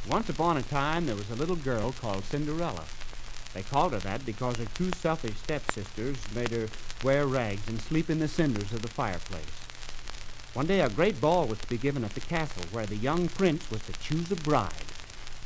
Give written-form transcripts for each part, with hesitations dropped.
Once upon a time, there was a little girl called Cinderella. They called her that because her two selfish stepsisters made her wear rags and sleep in the cinders of the fireplace. One day, a great ball was to be given at the castle, where the young prince was to choose a bride.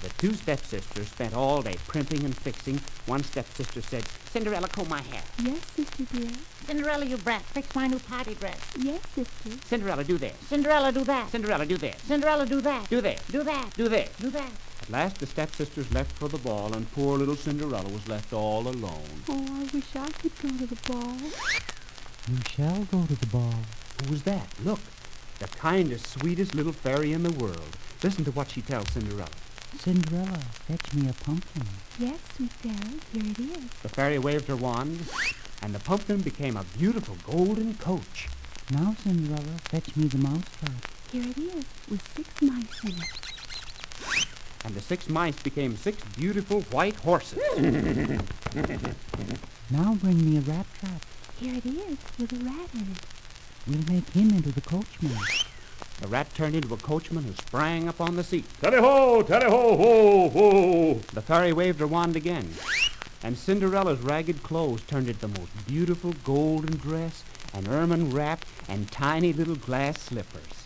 The two stepsisters spent all day primping and fixing. One stepsister said, "Cinderella, comb my hair." Yes, sister dear. Cinderella, you brat, fix my new party dress. Yes, sister. "Cinderella, do this." Cinderella, do that. "Cinderella, do this." Cinderella, do that. "Do this." Do that. "Do this." Do that. At last, the stepsisters left for the ball, and poor little Cinderella was left all alone. Oh, I wish I could go to the ball. You shall go to the ball. Who was that? Look, the kindest, sweetest little fairy in the world. Listen to what she tells Cinderella. Cinderella, fetch me a pumpkin. Yes, sweet fairy, here it is. The fairy waved her wand, and the pumpkin became a beautiful golden coach. Now, Cinderella, fetch me the mousetrap. Here it is, with 6 mice in it. And the 6 mice became 6 beautiful white horses. Now bring me a rat trap. Here it is, with a rat in it. We'll make him into the coachman. The rat turned into a coachman who sprang up on the seat. Tally-ho, ho, ho! The fairy waved her wand again, and Cinderella's ragged clothes turned into the most beautiful golden dress, and ermine wrap, and tiny little glass slippers.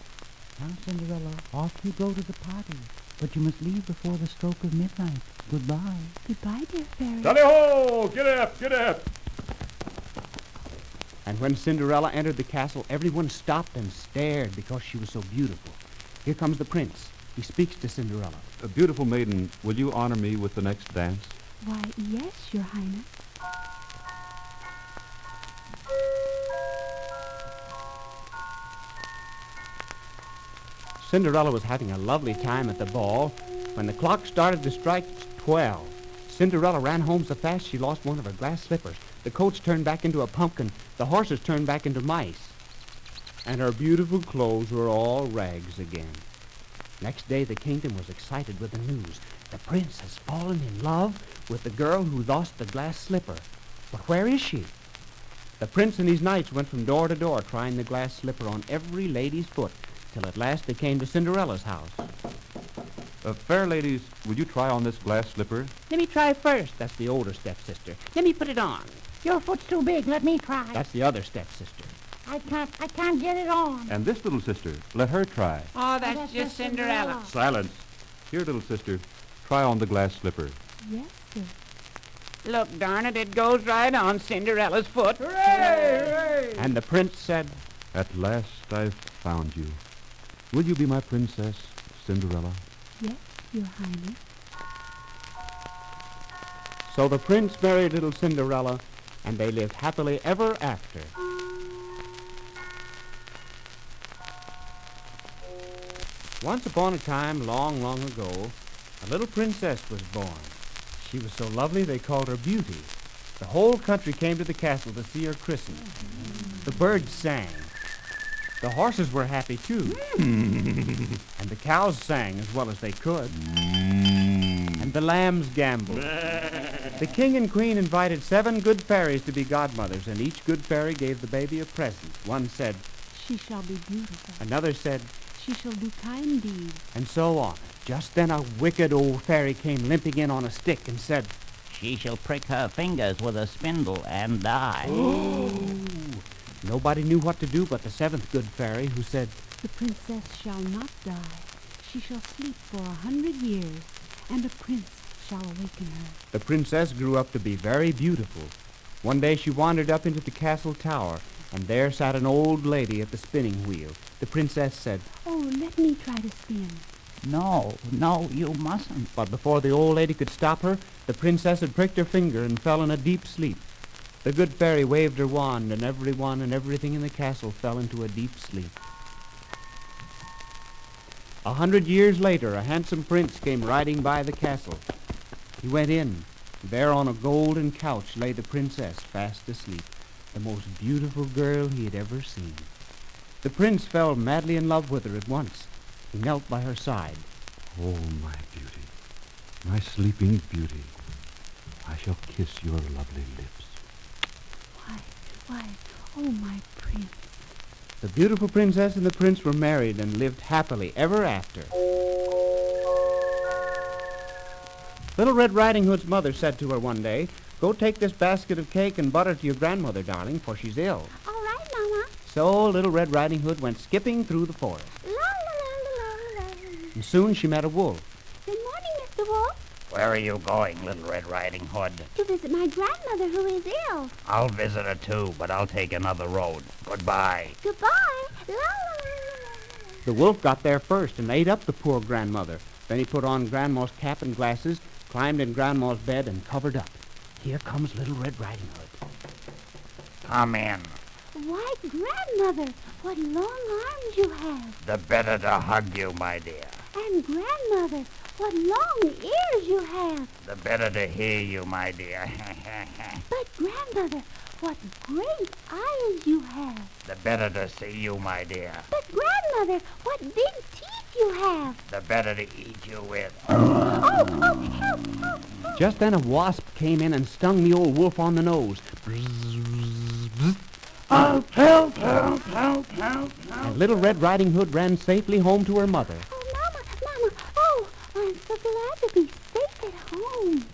Now, Cinderella, off you go to the party. But you must leave before the stroke of midnight. Goodbye. Goodbye, dear fairy. Tally-ho! Get up, get up! And when Cinderella entered the castle, everyone stopped and stared because she was so beautiful. Here comes the prince. He speaks to Cinderella. Beautiful maiden, will you honor me with the next dance? Why, yes, your highness. Cinderella was having a lovely time at the ball when the clock started to strike 12. Cinderella ran home so fast she lost one of her glass slippers. The coach turned back into a pumpkin. The horses turned back into mice. And her beautiful clothes were all rags again. Next day, the kingdom was excited with the news. The prince has fallen in love with the girl who lost the glass slipper. But where is she? The prince and his knights went from door to door trying the glass slipper on every lady's foot, till at last they came to Cinderella's house. Fair ladies, would you try on this glass slipper? "Let me try first." That's the older stepsister. "Let me put it on." Your foot's too big. Let me try. That's the other stepsister. I can't get it on. And this little sister, let her try. "Oh, that's just Cinderella." Silence. Here, little sister, try on the glass slipper. Yes, sir. "Look, darn it goes right on Cinderella's foot." Hooray! Hooray! And the prince said, At last I've found you. Will you be my princess, Cinderella? Yes, your highness. So the prince married little Cinderella, and they lived happily ever after. Once upon a time, long, long ago, a little princess was born. She was so lovely they called her Beauty. The whole country came to the castle to see her christened. The birds sang. The horses were happy, too. And the cows sang as well as they could. And the lambs gambled. The king and queen invited 7 good fairies to be godmothers, and each good fairy gave the baby a present. One said, She shall be beautiful. another said, She shall do kind deeds. and so on. Just then a wicked old fairy came limping in on a stick and said, She shall prick her fingers with a spindle and die. Nobody knew what to do but the 7th good fairy, who said, The princess shall not die. She shall sleep for 100 years, and a prince shall awaken her. The princess grew up to be very beautiful. One day she wandered up into the castle tower, and there sat an old lady at the spinning wheel. The princess said, Oh, let me try to spin. No, you mustn't. but before the old lady could stop her, the princess had pricked her finger and fell in a deep sleep. The good fairy waved her wand, and everyone and everything in the castle fell into a deep sleep. 100 years later, a handsome prince came riding by the castle. He went in. There on a golden couch lay the princess, fast asleep, the most beautiful girl he had ever seen. The prince fell madly in love with her at once. He knelt by her side. Oh, my beauty, my sleeping beauty, I shall kiss your lovely lips. Why, oh, my prince. The beautiful princess and the prince were married and lived happily ever after. Little Red Riding Hood's mother said to her one day, "Go take this basket of cake and butter to your grandmother, darling, for she's ill." All right, Mama. So Little Red Riding Hood went skipping through the forest. La, la, la, la, la, la. And soon she met a wolf. Good morning, Mr. Wolf. Where are you going, Little Red Riding Hood? To visit my grandmother who is ill. I'll visit her too, but I'll take another road. Goodbye. Goodbye. La, la, la, la, la. The wolf got there first and ate up the poor grandmother. Then he put on Grandma's cap and glasses, climbed in Grandma's bed, and covered up. Here comes Little Red Riding Hood. Come in. Why, Grandmother, what long arms you have. The better to hug you, my dear. And Grandmother, what long ears you have. The better to hear you, my dear. But Grandmother, what great eyes you have. The better to see you, my dear. But Grandmother, what big teeth you have. The better to eat you with. Oh, help, help, help. Just then a wasp came in and stung the old wolf on the nose. Help, help, help, help, help. And Little Red Riding Hood ran safely home to her mother. Oh, Mama, oh, I'm so glad to be safe at home.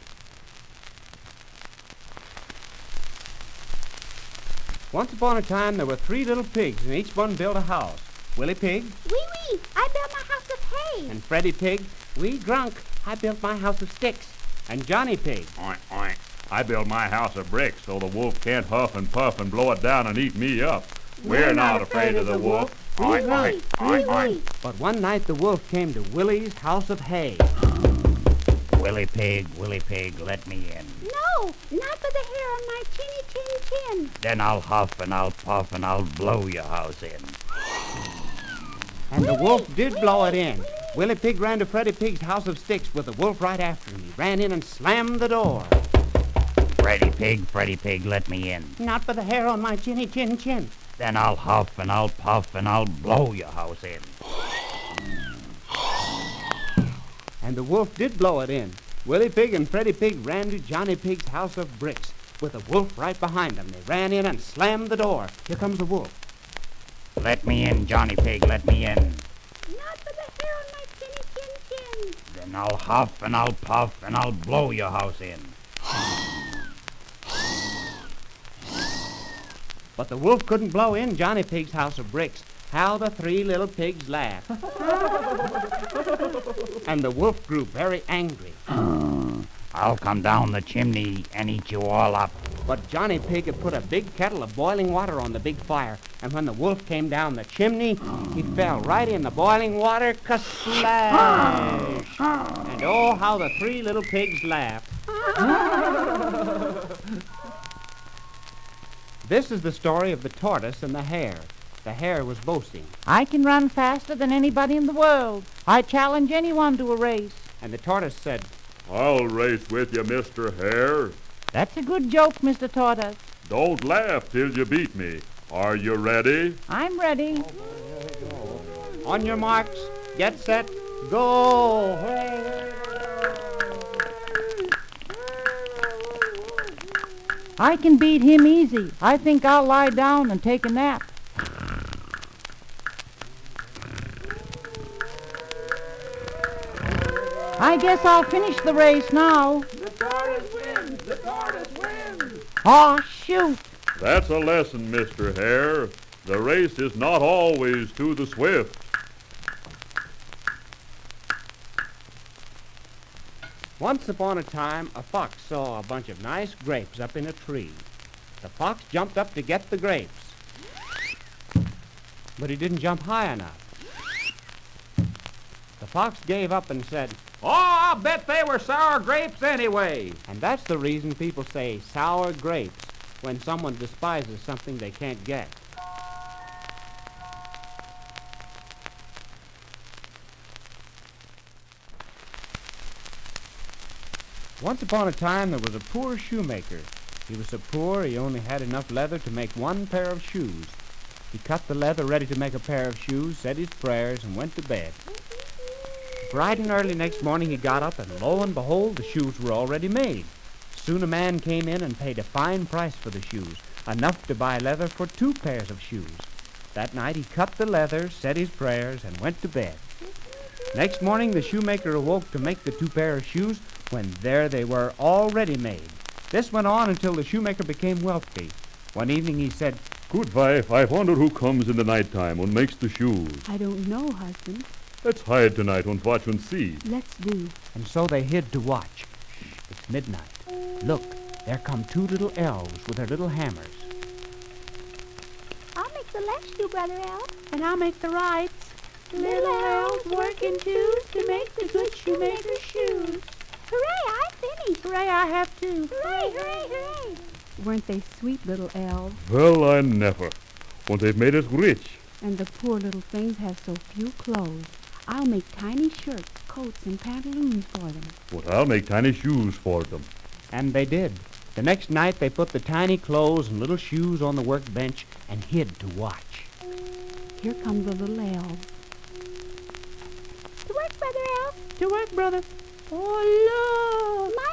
Once upon a time, there were 3 little pigs, and each one built a house. Willie Pig Wee, I built my house of hay. and Freddie Pig. "We drunk. I built my house of sticks." And Johnny Pig. Oink, oink. I built my house of bricks so the wolf can't huff and puff and blow it down and eat me up. We're not afraid of the wolf. Oink, oink, oink, oink. But one night the wolf came to Willie's house of hay. Willie Pig, let me in. No, not with the hair on my chinny chin chin. Then I'll huff and I'll puff and I'll blow your house in. And the wolf did blow it in. Willie Pig ran to Freddie Pig's house of sticks with the wolf right after him. He ran in and slammed the door. Freddie Pig, let me in. Not for the hair on my chinny chin chin. Then I'll huff and I'll puff and I'll blow your house in. And the wolf did blow it in. Willie Pig and Freddie Pig ran to Johnny Pig's house of bricks with the wolf right behind them. They ran in and slammed the door. Here comes the wolf. Let me in, Johnny Pig, let me in. Not for the hair on my chinny chin chin. Then I'll huff and I'll puff and I'll blow your house in. But the wolf couldn't blow in Johnny Pig's house of bricks. How the 3 little pigs laughed. And the wolf grew very angry. I'll come down the chimney and eat you all up. But Johnny Pig had put a big kettle of boiling water on the big fire, and when the wolf came down the chimney, he fell right in the boiling water, ka-splash! And oh, how the 3 little pigs laughed. This is the story of the tortoise and the hare. The hare was boasting, I can run faster than anybody in the world. I challenge anyone to a race. and the tortoise said, I'll race with you, Mr. Hare. That's a good joke, Mr. Tortoise. Don't laugh till you beat me. Are you ready? I'm ready. "On your marks, get set, go!" I can beat him easy. I think I'll lie down and take a nap. I guess I'll finish the race now. The tortoise wins! The tortoise wins! Aw, shoot. That's a lesson, Mr. Hare. The race is not always to the swift. Once upon a time, a fox saw a bunch of nice grapes up in a tree. The fox jumped up to get the grapes, but he didn't jump high enough. The fox gave up and said, Oh, I'll bet they were sour grapes anyway. and that's the reason people say sour grapes when someone despises something they can't get. Once upon a time, there was a poor shoemaker. He was so poor he only had enough leather to make one pair of shoes. He cut the leather ready to make a pair of shoes, said his prayers, and went to bed. Bright and early next morning he got up, and lo and behold, the shoes were already made. Soon a man came in and paid a fine price for the shoes, enough to buy leather for 2 pairs of shoes. That night he cut the leather, said his prayers, and went to bed. Next morning the shoemaker awoke to make the 2 pairs of shoes, when there they were all ready made. This went on until the shoemaker became wealthy. One evening he said, Good wife, I wonder who comes in the night time and makes the shoes. I don't know, husband. Let's hide tonight and watch and see. Let's do. and so they hid to watch. Shh, it's midnight. Look, there come two little elves with their little hammers. I'll make the left shoe, Brother Elf. And I'll make the rights. Little elves working twos to make the good shoemaker's shoes. Hooray, I finished. Hooray, I have too. Hooray, hooray, hooray. Weren't they sweet little elves? Well, I never. And they've made us rich. And the poor little things have so few clothes. I'll make tiny shirts, coats, and pantaloons for them. But I'll make tiny shoes for them. And they did. The next night they put the tiny clothes and little shoes on the workbench and hid to watch. Here come the little elves. To work, Brother Elf. To work, brother. Oh, look! My.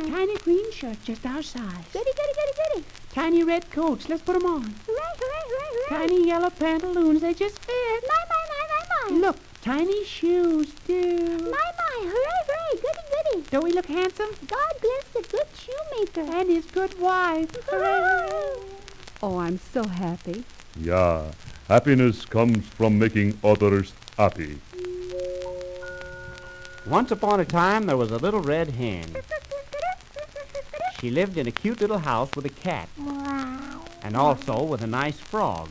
Tiny green shirt, just our size. Goody, goody, goody, goody. Tiny red coats, let's put 'em on. Hooray, hooray, hooray, hooray. Tiny yellow pantaloons, they just fit. My. Look, tiny shoes, too. My. Hooray, hooray. Goody, goody. Don't we look handsome? God bless the good shoemaker. And his good wife. Hooray. Oh, I'm so happy. Yeah, happiness comes from making others happy. Once upon a time there was a little red hen. She lived in a cute little house with a cat, Wow. and also with a nice frog.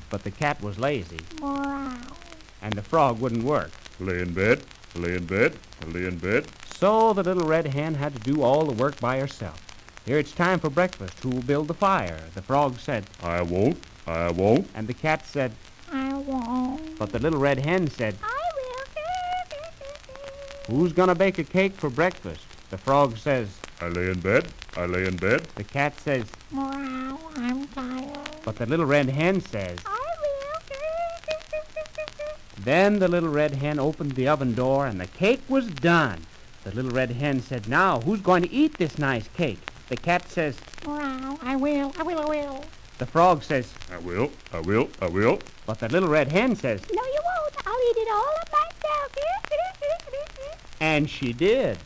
But the cat was lazy, Wow. and the frog wouldn't work. Lay in bed, lay in bed, lay in bed. So the little red hen had to do all the work by herself. Here it's time for breakfast. Who will build the fire? The frog said, I won't, I won't. and the cat said, I won't. but the little red hen said, I will. who's gonna bake a cake for breakfast? The frog says, I lay in bed, I lay in bed. the cat says, Wow, I'm tired. but the little red hen says. I will. Then the little red hen opened the oven door and the cake was done. The little red hen said, now, who's going to eat this nice cake? The cat says, Wow, I will. the frog says, I will, I will, I will. but the little red hen says, No, you won't. I'll eat it all of myself. and she did.